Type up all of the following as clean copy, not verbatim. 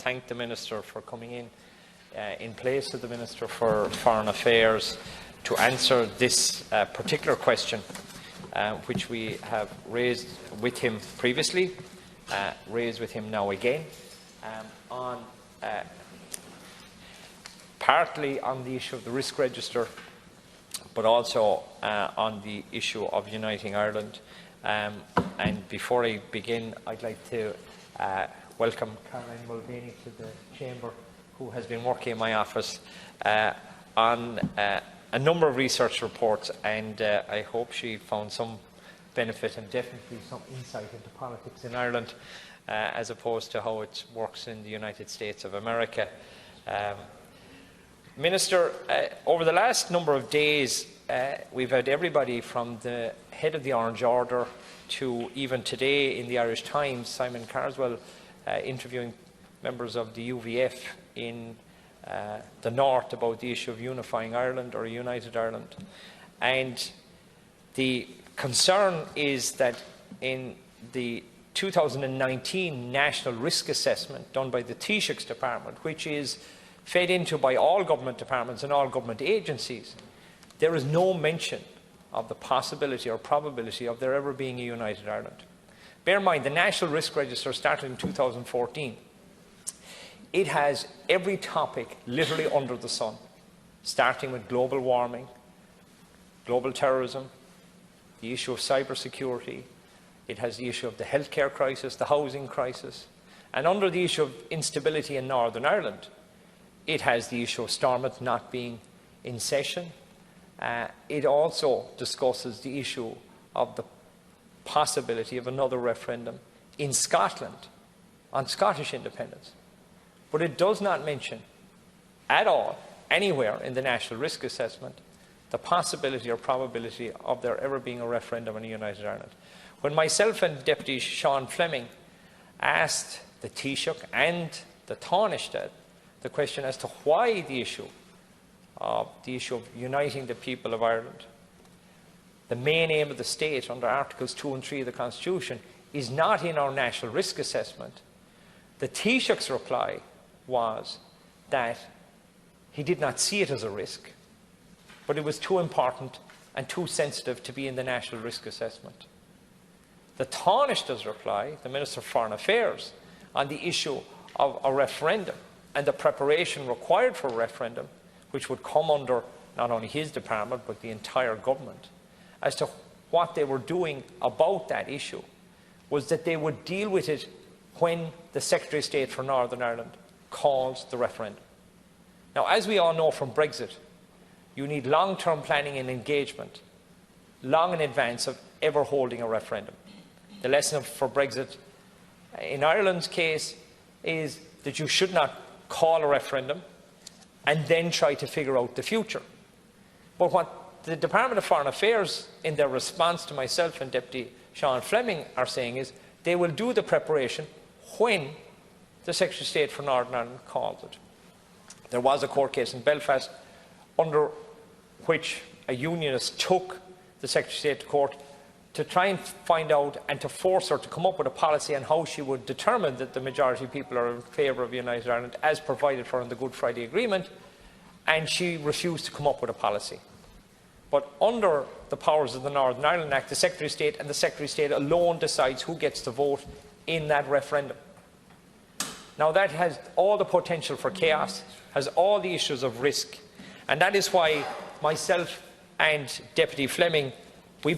thank the Minister for coming in place of the Minister for Foreign Affairs to answer this particular question, which we have raised with him previously, raised with him now again, on partly on the issue of the risk register, but also on the issue of uniting Ireland. And before I begin, I'd like to welcome Caroline Mulvaney to the Chamber, who has been working in my office on a number of research reports, and I hope she found some benefit and definitely some insight into politics in Ireland, as opposed to how it works in the United States of America. Minister, over the last number of days, we've had everybody from the head of the Orange Order to even today in the Irish Times, Simon Carswell, interviewing members of the UVF in the north about the issue of unifying Ireland or a united Ireland. And the concern is that in the 2019 National Risk Assessment done by the Taoiseach's Department, which is fed into by all government departments and all government agencies, there is no mention of the possibility or probability of there ever being a united Ireland. Bear in mind, the National Risk Register started in 2014. It has every topic literally under the sun, starting with global warming, global terrorism, the issue of cybersecurity. It has the issue of the healthcare crisis, the housing crisis, and under the issue of instability in Northern Ireland, it has the issue of Stormont not being in session. It also discusses the issue of the possibility of another referendum in Scotland on Scottish independence. But it does not mention at all, anywhere in the National Risk Assessment, the possibility or probability of there ever being a referendum on a united Ireland. When myself and Deputy Sean Fleming asked the Taoiseach and the Taoiseach the question as to why the issue of uniting the people of Ireland, the main aim of the state under Articles 2 and 3 of the Constitution, is not in our National Risk Assessment, the Taoiseach's reply was that he did not see it as a risk, but it was too important and too sensitive to be in the National Risk Assessment. The Taoiseach's reply, the Minister for Foreign Affairs, on the issue of a referendum and the preparation required for a referendum, which would come under not only his department but the entire government, as to what they were doing about that issue, was that they would deal with it when the Secretary of State for Northern Ireland calls the referendum. Now, as we all know from Brexit, you need long-term planning and engagement, long in advance of ever holding a referendum. The lesson for Brexit in Ireland's case is that you should not call a referendum and then try to figure out the future. But what the Department of Foreign Affairs, in their response to myself and Deputy Sean Fleming, are saying is they will do the preparation when the Secretary of State for Northern Ireland calls it. There was a court case in Belfast under which a unionist took the Secretary of State to court to try and find out and to force her to come up with a policy on how she would determine that the majority of people are in favour of United Ireland as provided for in the Good Friday Agreement, and she refused to come up with a policy. But under the powers of the Northern Ireland Act, the Secretary of State and the Secretary of State alone decides who gets to vote in that referendum. Now that has all the potential for chaos, has all the issues of risk, and that is why myself and Deputy Fleming, we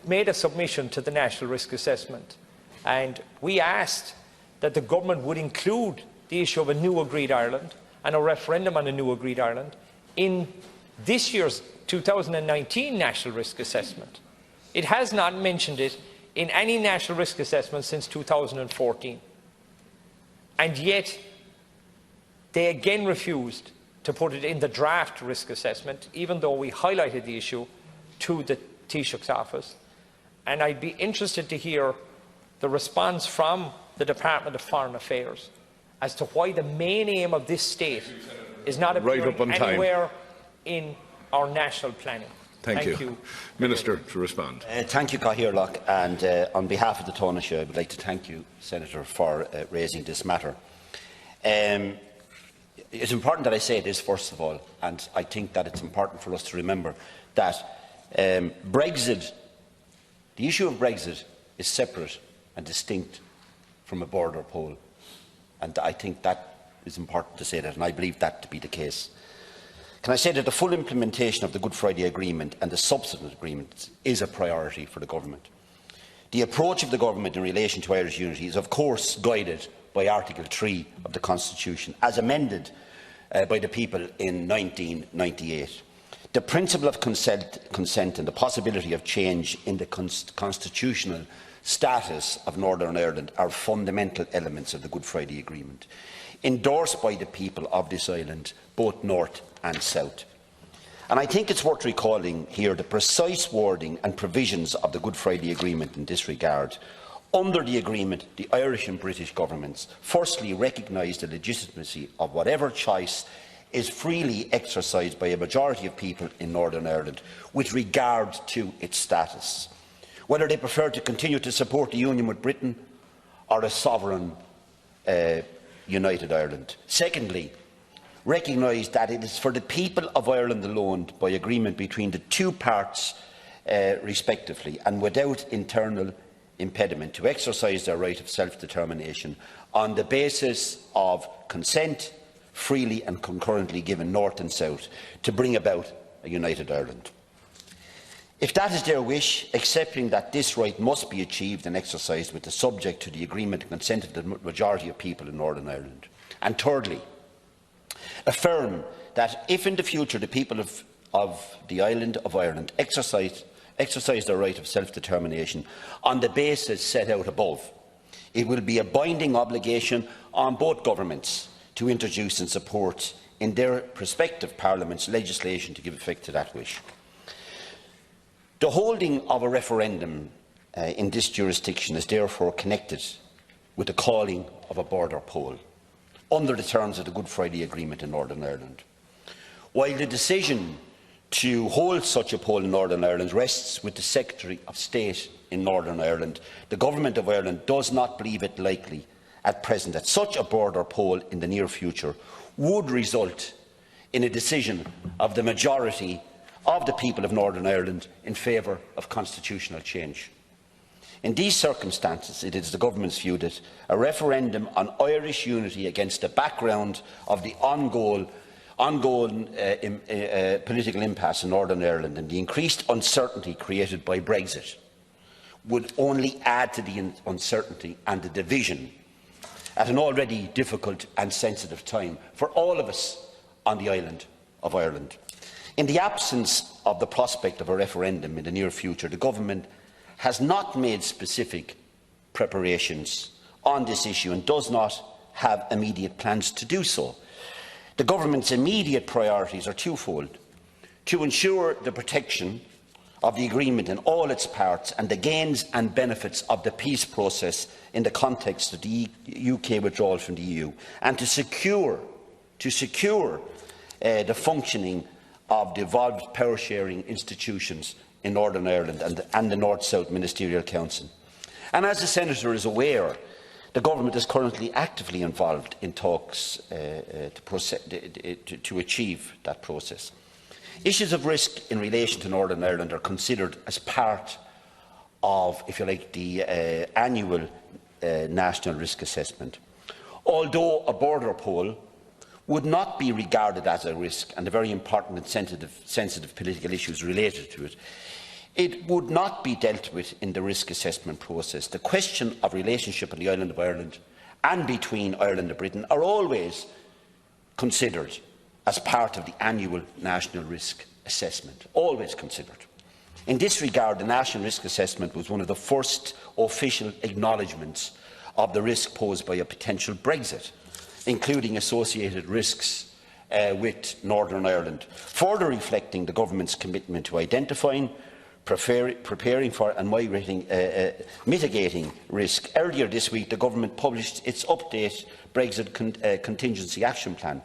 made a submission to the National Risk Assessment, and we asked that the government would include the issue of a new agreed Ireland and a referendum on a new agreed Ireland in this year's 2019 National Risk Assessment. It has not mentioned it in any National Risk Assessment since 2014. And yet, they again refused to put it in the draft risk assessment, even though we highlighted the issue to the Taoiseach's office. And I'd be interested to hear the response from the Department of Foreign Affairs as to why the main aim of this state is not appearing anywhere in our national planning. Thank you. Minister, to respond. Thank you, Cathaoirleach, and on behalf of the Taoiseach, I would like to thank you, Senator, for raising this matter. It's important that I say this first of all, and I think that it's important for us to remember that Brexit, the issue of Brexit, is separate and distinct from a border poll, and I think that is important to say that, and I believe that to be the case. Can I say that the full implementation of the Good Friday Agreement and the subsequent agreements is a priority for the Government? The approach of the Government in relation to Irish unity is of course guided by Article 3 of the Constitution, as amended by the people in 1998. The principle of consent and the possibility of change in the constitutional status of Northern Ireland are fundamental elements of the Good Friday Agreement, endorsed by the people of this island, both north and south. And I think it's worth recalling here the precise wording and provisions of the Good Friday Agreement in this regard. Under the agreement, the Irish and British governments firstly recognise the legitimacy of whatever choice is freely exercised by a majority of people in Northern Ireland with regard to its status, whether they prefer to continue to support the union with Britain or a sovereign united Ireland. Secondly, recognise that it is for the people of Ireland alone, by agreement between the two parts respectively, and without internal impediment, to exercise their right of self-determination on the basis of consent freely and concurrently given north and south, to bring about a united Ireland. If that is their wish, accepting that this right must be achieved and exercised with the subject to the agreement and consent of the majority of people in Northern Ireland. And thirdly, affirm that if in the future the people of the island of Ireland exercise their right of self-determination on the basis set out above, it will be a binding obligation on both governments to introduce and support in their respective parliaments legislation to give effect to that wish. The holding of a referendum in this jurisdiction is therefore connected with the calling of a border poll under the terms of the Good Friday Agreement in Northern Ireland. While the decision to hold such a poll in Northern Ireland rests with the Secretary of State in Northern Ireland, the Government of Ireland does not believe it likely at present that such a border poll in the near future would result in a decision of the majority of the people of Northern Ireland in favour of constitutional change. In these circumstances, it is the Government's view that a referendum on Irish unity against the background of the ongoing political impasse in Northern Ireland and the increased uncertainty created by Brexit would only add to the uncertainty and the division at an already difficult and sensitive time for all of us on the island of Ireland. In the absence of the prospect of a referendum in the near future, the Government has not made specific preparations on this issue and does not have immediate plans to do so. The Government's immediate priorities are twofold: to ensure the protection of the agreement in all its parts and the gains and benefits of the peace process in the context of the UK withdrawal from the EU, and to secure the functioning of the evolved power-sharing institutions in Northern Ireland and the North-South Ministerial Council. And as the Senator is aware, the Government is currently actively involved in talks to achieve that process. Issues of risk in relation to Northern Ireland are considered as part of, if you like, the annual national risk assessment. Although a border poll would not be regarded as a risk, and the very important and sensitive political issues related to it, it would not be dealt with in the risk assessment process. The question of relationship on the island of Ireland and between Ireland and Britain are always considered as part of the annual national risk assessment, always considered. In this regard, the national risk assessment was one of the first official acknowledgements of the risk posed by a potential Brexit, including associated risks with Northern Ireland, further reflecting the Government's commitment to identifying, preparing for and mitigating risk. Earlier this week, the Government published its update Brexit Contingency Action Plan,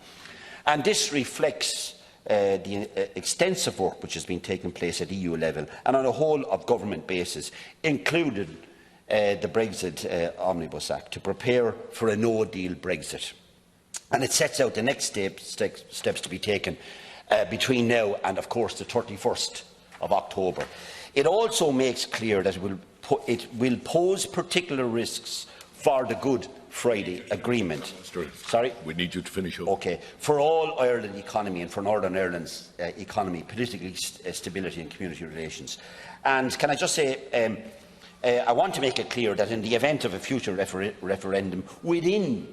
and this reflects the extensive work which has been taking place at EU level and on a whole-of-government basis, including the Brexit Omnibus Act, to prepare for a no-deal Brexit. and it sets out the next steps to be taken between now and, of course, the 31st of October. It also makes clear that it will pose particular risks for the Good Friday Agreement. Sorry? We need you to finish up. Okay. For all Ireland economy and for Northern Ireland's economy, political stability and community relations. And can I just say, I want to make it clear that in the event of a future referendum within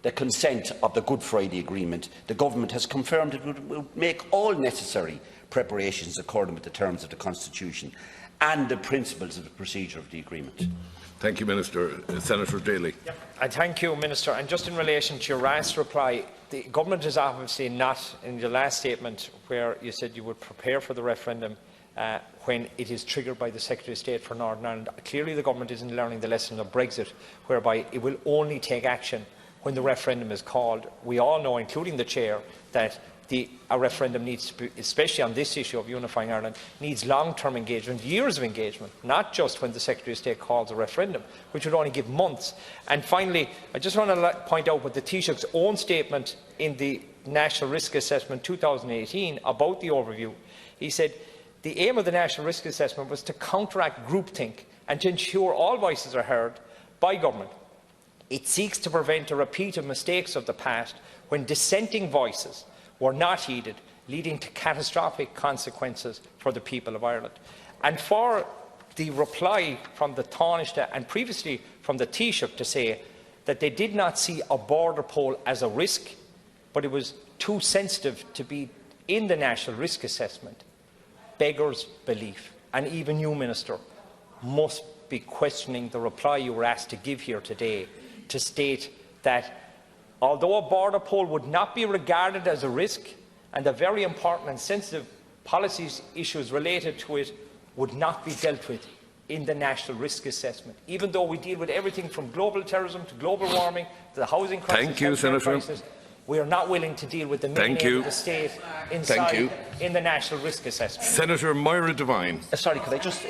the consent of the Good Friday Agreement, the Government has confirmed it will make all necessary preparations according with the terms of the Constitution and the principles of the procedure of the agreement. Thank you, Minister. Senator Daly. And thank you, Minister. And just in relation to your last reply, the Government is obviously not, in your last statement, where you said you would prepare for the referendum when it is triggered by the Secretary of State for Northern Ireland. Clearly, the Government isn't learning the lesson of Brexit, whereby it will only take action when the referendum is called. We all know, including the Chair, that a referendum needs to be, especially on this issue of unifying Ireland, needs long-term engagement, years of engagement, not just when the Secretary of State calls a referendum, which would only give months. And finally, I just want to point out what the Taoiseach's own statement in the National Risk Assessment 2018 about the overview. He said, the aim of the National Risk Assessment was to counteract groupthink and to ensure all voices are heard by government. It seeks to prevent a repeat of mistakes of the past when dissenting voices were not heeded, leading to catastrophic consequences for the people of Ireland. And for the reply from the Taoiseach and previously from the Taoiseach to say that they did not see a border poll as a risk, but it was too sensitive to be in the National Risk Assessment, beggars belief. And even you, Minister, must be questioning the reply you were asked to give here today to state that although a border poll would not be regarded as a risk, and the very important and sensitive policy issues related to it would not be dealt with in the National Risk Assessment, even though we deal with everything from global terrorism to global warming to the housing crisis. Thank you, Senator. Crisis. We are not willing to deal with the main of the state inside in the National Risk Assessment. Senator Moira Devine. Sorry, could I just...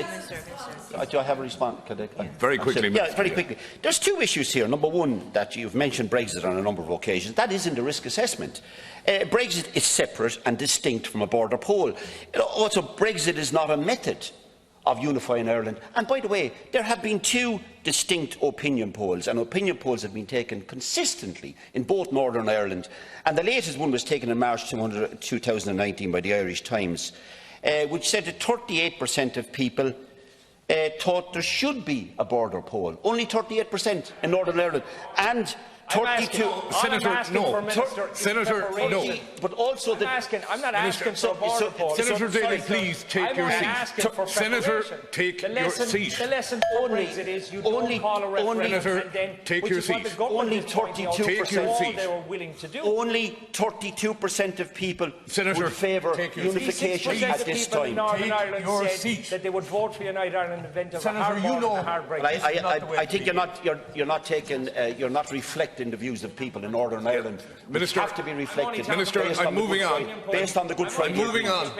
do I have a response? Very quickly. Yeah, very quickly. There's two issues here. Number one, that you've mentioned Brexit on a number of occasions. That is in the risk assessment. Brexit is separate and distinct from a border poll. Also, Brexit is not a method of unifying Ireland. And by the way, there have been two distinct opinion polls, and opinion polls have been taken consistently in both Northern Ireland. And the latest one was taken in March 2019 by the Irish Times, which said that 38% of people thought there should be a border poll. Only 38% in Northern Ireland. And 32. Senator, no. But also I'm not asking for a border poll. Senator Daly, please take your seat. Senator, take your seat. The lesson for Brexit is you don't call a referendum and then, take your seat. Only 32%. They were willing to do. Only 32% of people would favour unification at this time. Northern Ireland said that they would vote for United Ireland in the event of a hard Brexit. I think you're not reflecting the views of people in Northern Ireland. Minister, have to be reflected. Minister, I'm moving on. Based on the Good Friday. I'm moving on.